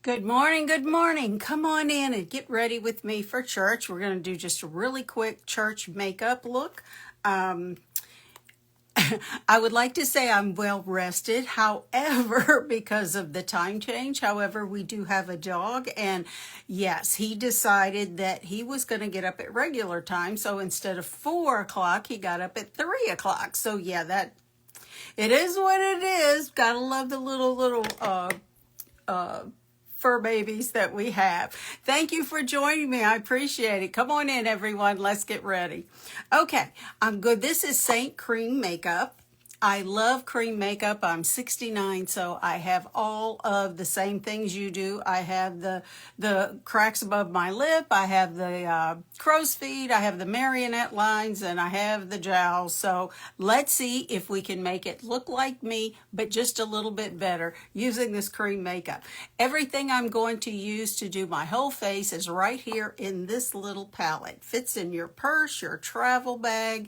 Good morning, good morning. Come on in and get ready with me for church. We're going to do just a really quick church makeup look. Um, I would like to say I'm well rested. However, because of the time change, however, we do have a dog. And yes, he decided that he was going to get up at regular time. So instead of 4 o'clock, he got up at 3 o'clock. So yeah, it is what it is. Gotta love the little fur babies that we have. Thank you for joining me. I appreciate it. Come on in, everyone. Let's get ready. Okay, I'm good. This is Seint Cream Makeup. I love cream makeup. I'm 69, so I have all of the same things you do. I have the cracks above my lip. I have the crow's feet. I have the marionette lines, and I have the jowls. So let's see if we can make it look like me, but just a little bit better using this cream makeup. Everything I'm going to use to do my whole face is right here in this little palette. Fits in your purse, your travel bag.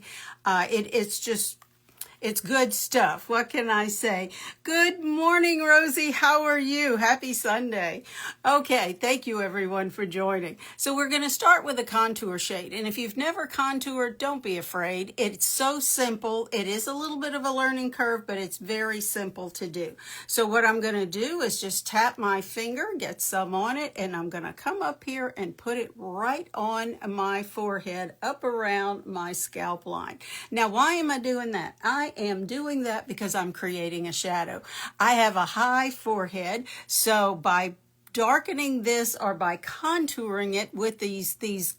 It's good stuff. What can I say? Good morning, Rosie. How are you? Happy Sunday. Okay, thank you everyone for joining. So we're going to start with a contour shade. And if you've never contoured, don't be afraid. It's so simple. It is a little bit of a learning curve, but it's very simple to do. So what I'm going to do is just tap my finger, get some on it, and I'm going to come up here and put it right on my forehead, up around my scalp line. Now, why am I doing that? I am doing that because I'm creating a shadow. I have a high forehead, so by darkening this or by contouring it with these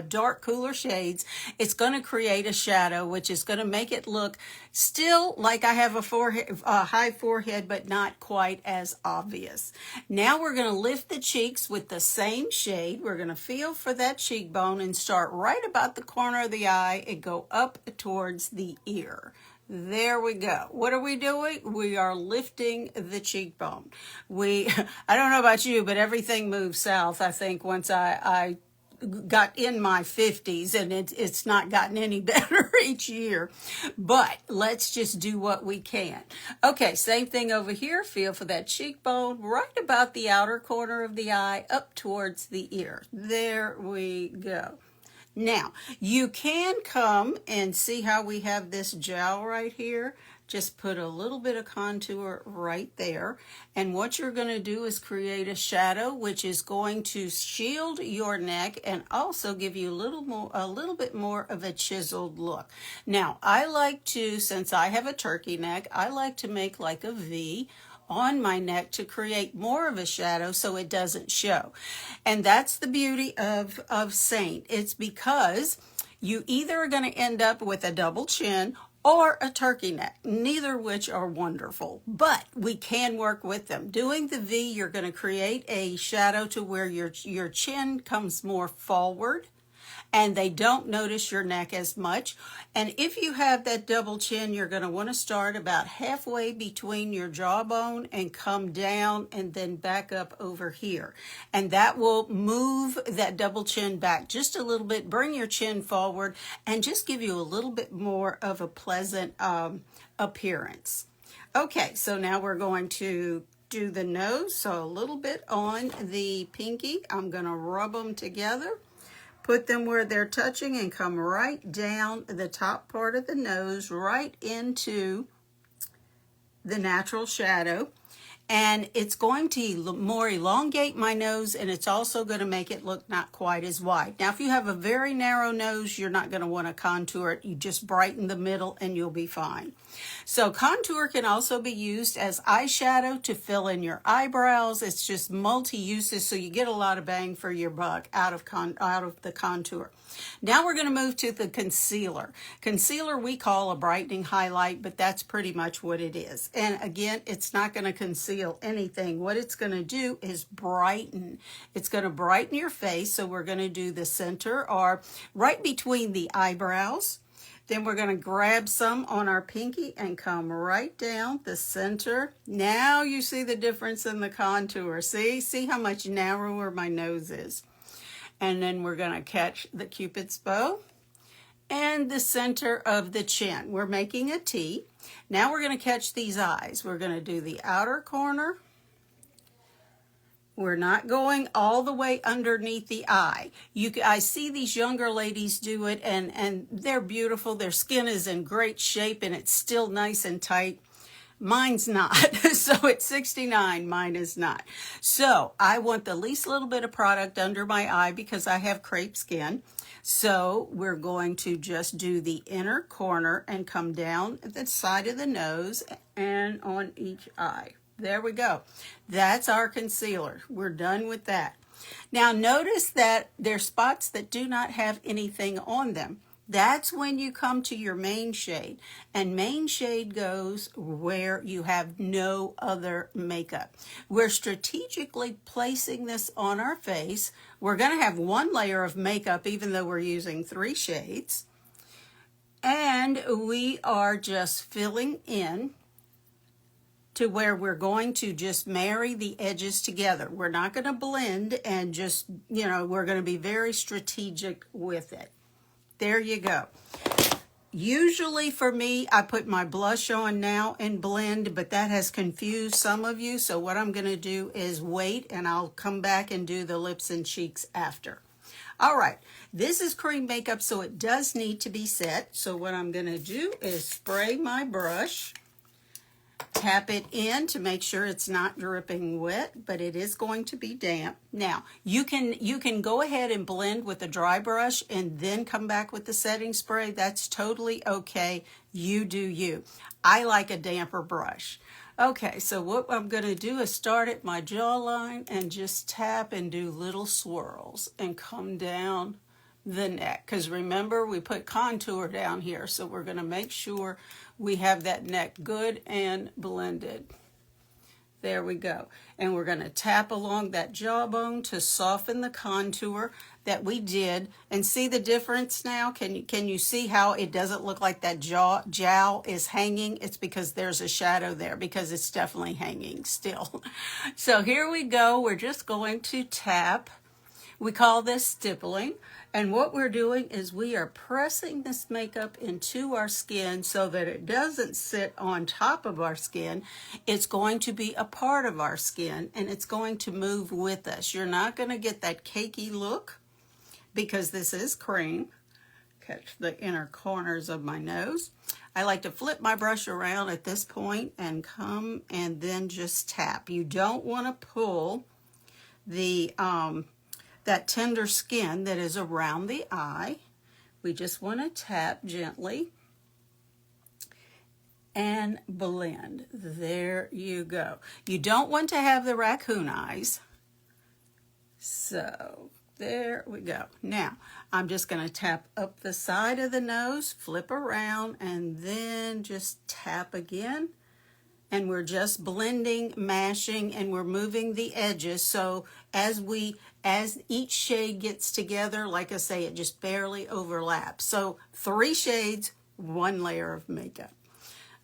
dark cooler shades, it's going to create a shadow, which is going to make it look still like I have a high forehead, but not quite as obvious. Now we're going to lift the cheeks with the same shade. We're going to feel for that cheekbone and start right about the corner of the eye and go up towards the ear. There we go. What are we doing? We are lifting the cheekbone. I don't know about you, but everything moves south, I think, once I got in my 50s, and it's not gotten any better each year. But let's just do what we can. Okay, same thing over here. Feel for that cheekbone right about the outer corner of the eye up towards the ear. There we go. Now, you can come and see how we have this jowl right here. Just put a little bit of contour right there. And what you're going to do is create a shadow, which is going to shield your neck and also give you a little bit more of a chiseled look. Now, I like to, since I have a turkey neck, I like to make like a V on my neck to create more of a shadow so it doesn't show. And that's the beauty of Seint. It's because you either are going to end up with a double chin or a turkey neck, neither which are wonderful, but we can work with them. Doing the V, you're going to create a shadow to where your chin comes more forward and they don't notice your neck as much. And if you have that double chin, you're going to want to start about halfway between your jawbone and come down and then back up over here. And that will move that double chin back just a little bit, bring your chin forward, and just give you a little bit more of a pleasant appearance. Okay, so now we're going to do the nose. So a little bit on the pinky. I'm going to rub them together. Put them where they're touching and come right down the top part of the nose, right into the natural shadow. And it's going to more elongate my nose, and it's also going to make it look not quite as wide. Now, if you have a very narrow nose, you're not going to want to contour it. You just brighten the middle and you'll be fine. So contour can also be used as eyeshadow to fill in your eyebrows. It's just multi-uses, so you get a lot of bang for your buck out of the contour. Now we're going to move to the concealer. Concealer we call a brightening highlight, but that's pretty much what it is. And again, it's not going to conceal anything. What it's going to do is brighten. It's going to brighten your face. So we're going to do the center or right between the eyebrows. Then we're going to grab some on our pinky and come right down the center. Now you see the difference in the contour. See how much narrower my nose is. And then we're going to catch the Cupid's bow and the center of the chin. We're making a T. Now we're going to catch these eyes. We're going to do the outer corner, We're not going all the way underneath the eye. I see these younger ladies do it, and they're beautiful. Their skin is in great shape, and it's still nice and tight. Mine's not. So at 69, mine is not. So I want the least little bit of product under my eye because I have crepe skin. So we're going to just do the inner corner and come down at the side of the nose and on each eye. There we go. That's our concealer. We're done with that. Now notice that there's spots that do not have anything on them. That's when you come to your main shade. And main shade goes where you have no other makeup. We're strategically placing this on our face. We're going to have one layer of makeup even though we're using 3 shades. And we are just filling in to where we're going to just marry the edges together. We're not going to blend and just, we're going to be very strategic with it. There you go. Usually for me, I put my blush on now and blend, but that has confused some of you. So what I'm going to do is wait, and I'll come back and do the lips and cheeks after. All right, this is cream makeup, so it does need to be set. So what I'm going to do is spray my brush. Tap it in to make sure it's not dripping wet, but it is going to be damp. Now, you can go ahead and blend with a dry brush and then come back with the setting spray. That's totally okay. You do you. I like a damper brush. Okay, so what I'm going to do is start at my jawline and just tap and do little swirls and come down the neck. Because remember, we put contour down here, so we're going to make sure we have that neck good and blended. There we go. And we're going to tap along that jawbone to soften the contour that we did. And see the difference now? Can you see how it doesn't look like that jowl is hanging? It's because there's a shadow there, because it's definitely hanging still. So here we go. We're just going to tap. We call this stippling. And what we're doing is we are pressing this makeup into our skin so that it doesn't sit on top of our skin. It's going to be a part of our skin, and it's going to move with us. You're not going to get that cakey look because this is cream. Catch the inner corners of my nose. I like to flip my brush around at this point and come and then just tap. You don't want to pull the that tender skin that is around the eye. We just want to tap gently and blend. There you go. You don't want to have the raccoon eyes. So there we go. Now I'm just going to tap up the side of the nose, flip around, and then just tap again. And we're just blending, mashing, and we're moving the edges. So as each shade gets together, like I say, it just barely overlaps. So 3 shades, 1 layer of makeup.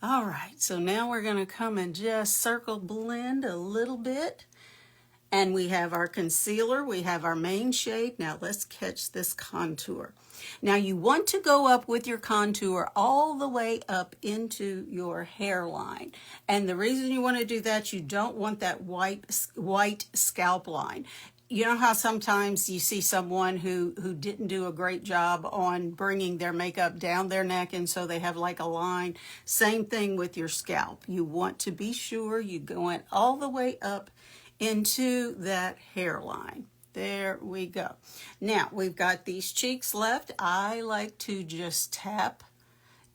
All right, so now we're going to come and just circle blend a little bit. And we have our concealer, we have our main shade. Now let's catch this contour. Now you want to go up with your contour all the way up into your hairline. And the reason you want to do that, you don't want that white scalp line. You know how sometimes you see someone who didn't do a great job on bringing their makeup down their neck, and so they have like a line? Same thing with your scalp. You want to be sure you go all the way up into that hairline. There we go. Now we've got these cheeks left. I like to just tap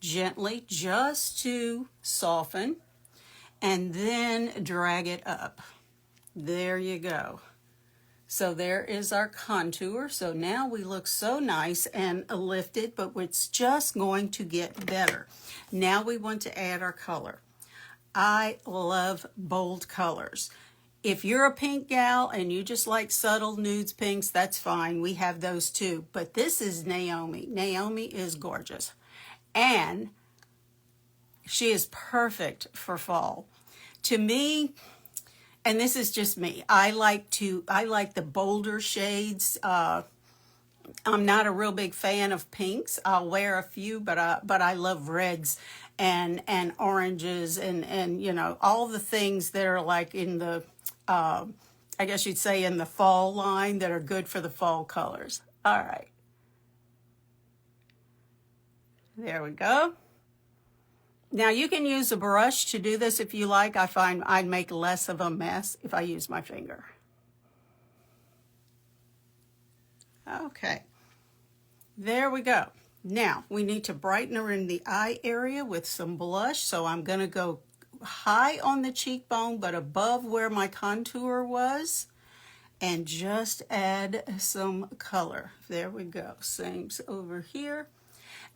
gently just to soften and then drag it up. There you go. So there is our contour. So now we look so nice and lifted, but it's just going to get better. Now we want to add our color. I love bold colors. If you're a pink gal and you just like subtle nudes, pinks, that's fine. We have those too. But this is Naomi. Naomi is gorgeous. And she is perfect for fall. To me, and this is just me, I like the bolder shades. I'm not a real big fan of pinks. I'll wear a few, but I love reds and oranges and all the things that are like in the I guess you'd say in the fall line, that are good for the fall colors. All right. There we go. Now you can use a brush to do this if you like. I find I'd make less of a mess if I use my finger. Okay. There we go. Now we need to brighten her in the eye area with some blush. So I'm going to go high on the cheekbone, but above where my contour was, and just add some color. There we go. Same's over here.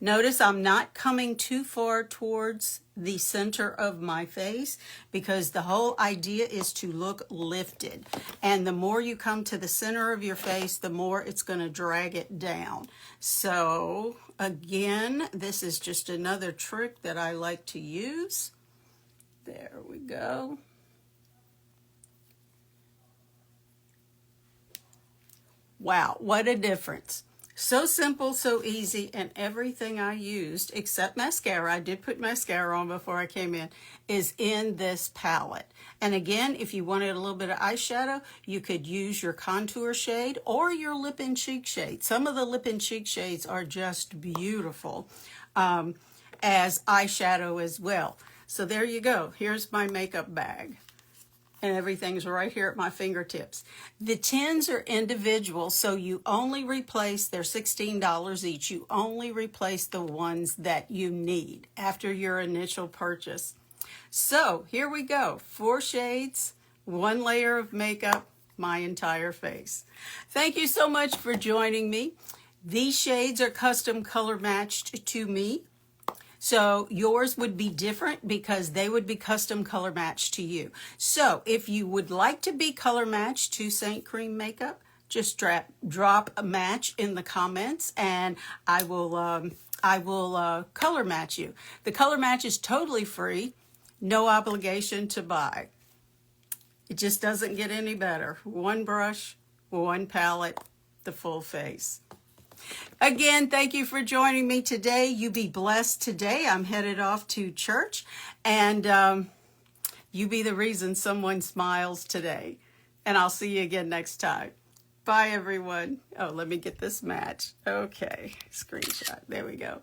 Notice I'm not coming too far towards the center of my face, because the whole idea is to look lifted. And the more you come to the center of your face, the more it's going to drag it down. So again, this is just another trick that I like to use. There we go. Wow, what a difference. So simple, so easy, and everything I used, except mascara, I did put mascara on before I came in, is in this palette. And again, if you wanted a little bit of eyeshadow, you could use your contour shade or your lip and cheek shade. Some of the lip and cheek shades are just beautiful as eyeshadow as well. So there you go. Here's my makeup bag. And everything's right here at my fingertips. The tins are individual, so you only replace, they're $16 each. You only replace the ones that you need after your initial purchase. So here we go. 4 shades, 1 layer of makeup, my entire face. Thank you so much for joining me. These shades are custom color matched to me. So yours would be different because they would be custom color matched to you. So if you would like to be color matched to Seint Cream Makeup, just drop a match in the comments, and I will color match you. The color match is totally free, no obligation to buy. It just doesn't get any better. 1 brush, 1 palette, the full face. Again, thank you for joining me today. You be blessed today. I'm headed off to church, and you be the reason someone smiles today. And I'll see you again next time. Bye, everyone. Oh, let me get this match. Okay, screenshot. There we go.